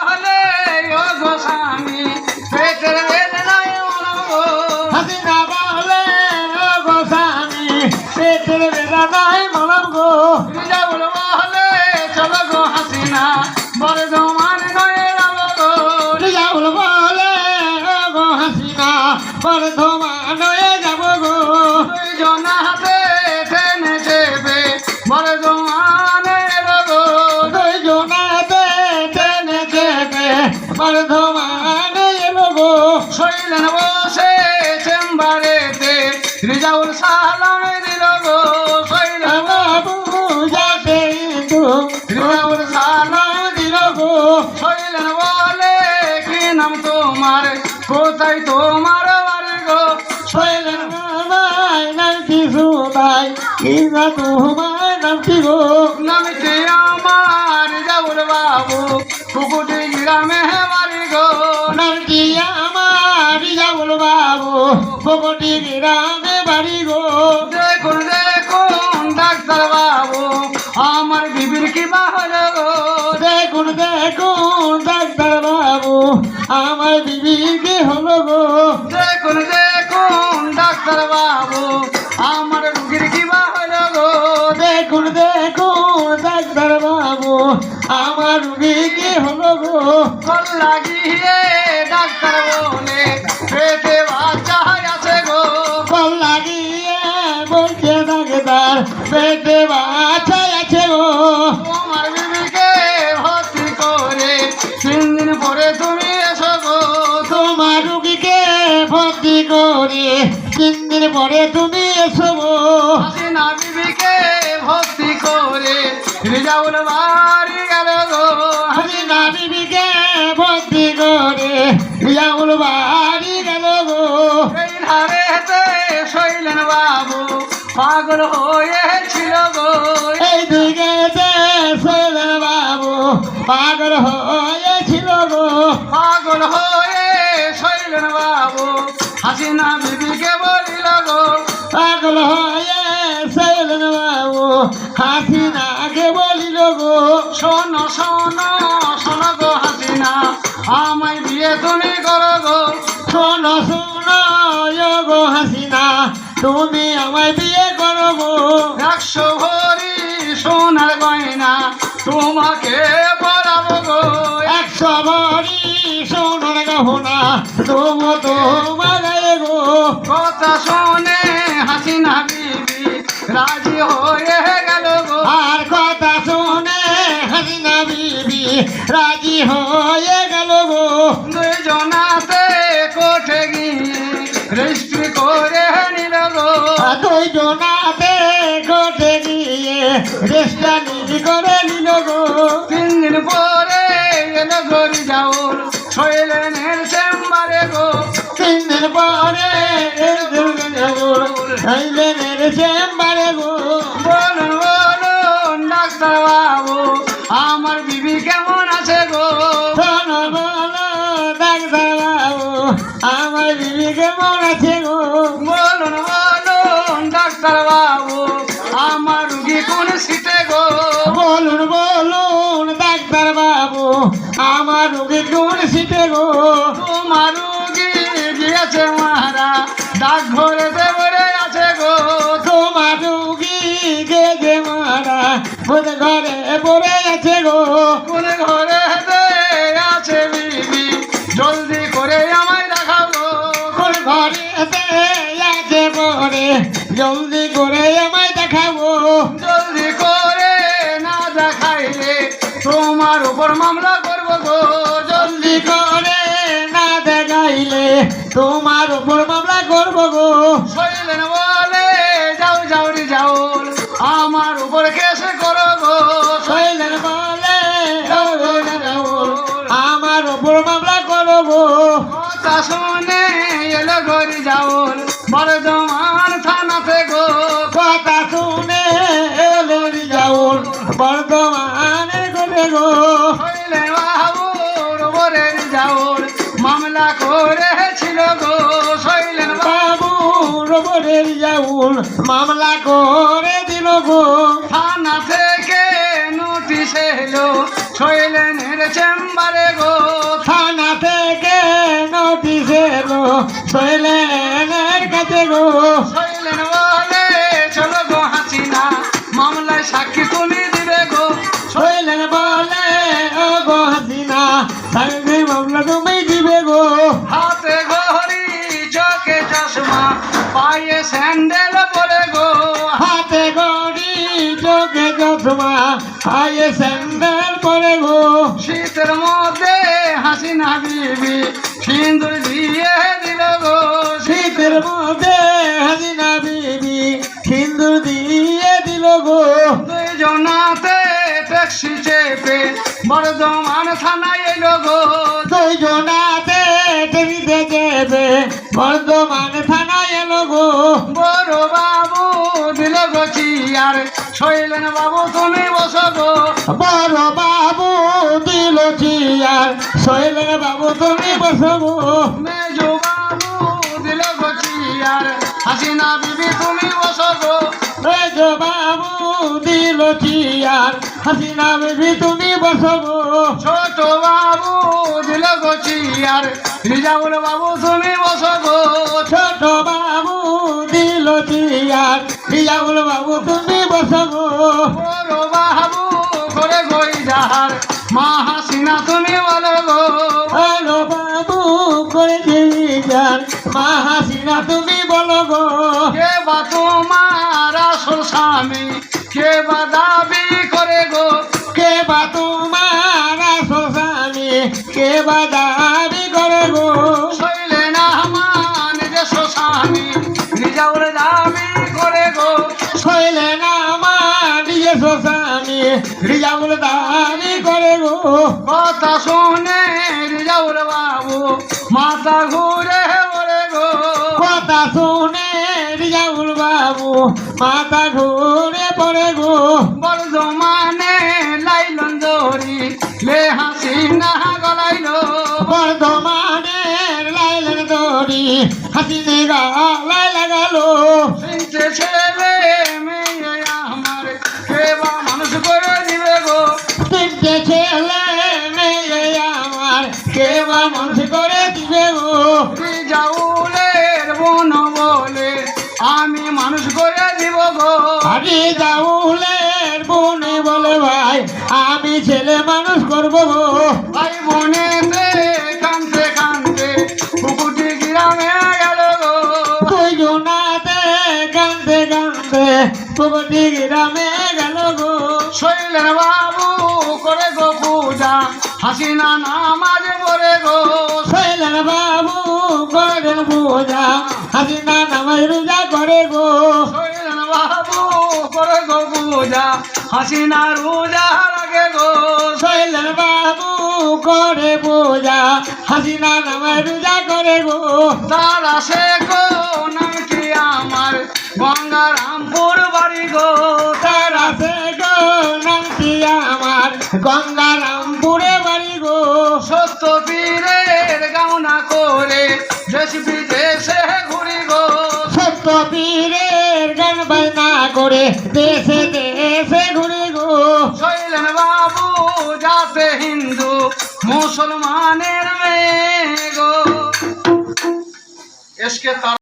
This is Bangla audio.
হলে ও গোস্বামী পেটের বেদনায় মরবো হাসিনা বলে ও গোস্বামী পেটের বেদনায় মরবো রিজাউল বলে চলো গো হাসিনা বর্ধমান নয় যাবো গো রিজাউল বলে ও গো হাসিনা বর্ধমান হয়ে যাব গো দুইজন হাতে টেনে চেপে বর্ধমানের গো দুইজনাতে টেনে চেপে বর্ধমান এলো গো শৈলেন বসে চেম্বারেতে রিজাউল সালাম দিল গো শৈলেন বাবু যাতে তো রিজাউল সালাম দিল গো শৈলেন বলে কি নাম তোমার কোথায় তোমার বাড়ি গো শৈলেন বাবাই নাম কি সুদাই কি না তোমার নাম কি গো নামটি আমার রিজাউল বাবু কুকুটি গ্রামে বাড়ি গো নাম কি আমার রিজাউল বাবু বগটি গ্রামে বাড়ি গো দেখুন দেখুন ডাক্তার বাবু আমার বিবির কি বাহল গো দেখুন দেখুন ডাক্তার বাবু আমার বিবি কি হলো গো দেখুন দেখুন ডাক্তার বাবু আমার রুগীর কি বাহল গো দেখুন দেখুন ডাক্তার বাবু আমার রুগী কি হলো গো কল লাগিয়ে ডাক্তার বলে পেটে বাচ্চা আছে গো কল লাগিয়ে বলছে ডাক্তার পেটে বাচ্চা আছে গো তোমার বিবিকে ভর্তি করে 3 দিন পরে তুমি এসো গো তোমার রুগীকে ভর্তি করে 3 দিন পরে তুমি এসো গো হাসিনা বিবিকে ভর্তি করে রিজাউল বাড়ি গেল গো হাসিনা বিবিকে ভর্তি করে রিজাউল বাড়ি গেল গো এই ধারেতে শৈলেন বাবু পাগল হয়েছিল গো এই দিকেতে শৈলেন বাবু পাগল হয়েছিল গো পাগল হয়ে শৈলেন বাবু হাসিনা বিবিকে বলিল গো পাগল হয়ে শৈলেন বাবু হাসিনাকে বলিল গো শোনো শোনো শোনো গো হাসিনা আমায় বিয়ে তুমি করো গো শোনো শোনো গো হাসিনা তুমি আমায় বিয়ে করো গো 100 ভরি সোনার গয়না তোমাকে পরাবো গো 100 ভরি সোনার গহনা তুমি তোমার গো কথা শোনে হাসিনা বিবি রাজি হয়ে গেল গো আর কথা শুনে হাসিনা বিবি রাজি হয়ে গেল গো দুইজনাতে কোঠে গিয়ে রেজিস্ট্রি করে নিল গো দুইজনাতে কোটে গিয়ে রেস্টানি করে নিল গো 3 দিন পরে এলো গো রিজাউল শৈলেনের চেম্বারে গো 3 দিন পরে আইলেনের চেম্বারে গো বলুন বলুন ডাক্তার বাবু আমার বিবি কেমন আছে গো শোনো বলো ডাক্তার বাবু আমার বিবি কেমন আছে গো বলুন বলুন ডাক্তার বাবু আমার রুগী কোন সিটে গো বলুন বলুন ডাক্তার বাবু আমার রোগী কোন সিটে গো তোমার রুগী গিয়েছে মারা ডাক ঘরে দেবরে আছে গো তোমার রোগী গে মারা বোধ ঘরে পড়ে আছে গো কোন ঘরে আছে বিবি জলদি করে আমায় দেখাও গো কোন ঘরে আছে পরে জলদি করে আমায় দেখাবো জলদি করে না দেখাইলে তোমার উপর মামলা করবো গো জলদি করে না দেখাইলে তোমার উপর মামলা করবো গো শৈলেন বলে যাও যাও রিজাউল আমার উপর কেসে করো গো শৈলেন বলে আমার উপর মামলা করো গো কথা শুনে এলো গো রিজাউল বর্ধমান থানাতে গো কথা শুনে এলো রিজাউল বর্ধমানে করে গো শৈলেন বাবুর উপরে রিজাউল মামলা করেছিল গো শৈলেন বাবু রবরে রিজাউল মামলা করে দিল গো থানা থেকে নোটিশ এলো শৈলেনের চেম্বারে গো থানা থেকে নোটিশ এলো শৈলেনের কাছে গো শৈলেন বলে চলো গো হাসিনা মামলায় সাক্ষী তুমি দিবে গো শৈলেন বলে ও গো হাসিনা সাইডে মামলা তুমি দিবে গো হাতে ঘড়ি চোখে চশমা পায়ে স্যান্ডেল পরে গো হাতে গড়ি চোখে চশমা পায়ে স্যান্ডেল পরে গো শীতের মধ্যে হাসিনা বিবি সিঁদুর দিয়ে দিল গো শীতের মধ্যে হাসিনা বিবি সিন্দুর দিয়ে দিল গো দুইজনাতে ট্যাক্সি চেপে বর্ধমান থানায় এলো গো দুইজনাতে টেবিতে চেপে বর্ধমান থানায় এলো গো বড় বাবু দিল গো চিয়ার শৈলেন বাবু তুমি বসো গো বড় বাবু দিল চিয়ার শৈলেন বাবু তুমি বসো গো মেজো বাবু দিল গো চিয়ার হাসিনা বিবি তুমি বসো গো মেজ বাবু দিল চিয়ার হাসিনা বিবি তুমি বসো গো ছোট বাবু দিল গো চিয়ার রিজাউল বাবু তুমি বসো গো ছোট বাবু দিল চিয়ার রিয়াউল বাবু তুমি বসো গো বড় বাবু করে গই যাহার মা হাসিনা তুমি বলো গো বড় বাবু করে দিবি যান মা হাসিনা তুমি বলো গো কে বা তোমার আসল স্বামী কে বা দাবি করে গো কে বা তোমার আসল স্বামী কে বা দাবি করে গো শৈলেন আমার নিজস্ব স্বামী রিজাউল দাবি করে গো শৈলেন আমার নিজস্ব স্বামী রিজাউল দাবি করে গো কথা শুনে রিজাউল বাবু মাথা ঘুরে বলে গো কথা শুনে রিজাউল বাবু মাথা ঘুরে পড়ে গো বর্ধমানে লাইলন দড়ি লে হাসিনা গলাইলো বর্ধমানের লাইলের দড়ি হাসিনে গালায় লাগালো শুনছে ছেলে মেয়ে আমার কে বা মানুষ করে দিবে গো তিনটে ছেলে মেয়ে আমার কে বা মানুষ করে দিবে গো রিজাউলের বোন বলে আমি মানুষ করে দিব গো আগে জাউলের বোনে বলে ভাই আমি ছেলে মানুষ করবো গো ভাই বোনেতে কানতে কানতে পুকুটি গ্রামে গেল গো দুইজনাতে কান্দে কান্দে পুকুটি গ্রামে গেল গো শৈলেন বাবু করে গো পূজা হাসিনা নামাজ পড়ে গো শৈলেন বাবু করেন পূজা হাসিনা নামাজ রোজা করে গো শৈলেন বাবু করে গো পূজা হাসিনা রোজা রাখে গো শৈলেন বাবু করে পূজা হাসিনা নামাজ রোজা করে গো তারা সে গো নাম কি আমার গঙ্গারামপুর বাড়ি গো তারা সে গো নামটি আমার গঙ্গারামপুরে বাড়ি গো সত্য পীরের গাওনা করে দেশ বিদেশে ঘুরি গো সত্য পীরের গান বাজনা করে দেশে দেশে ঘুরে গো শৈলেন বাবু যাতে হিন্দু মুসলমানের মেয়ে গো এসকে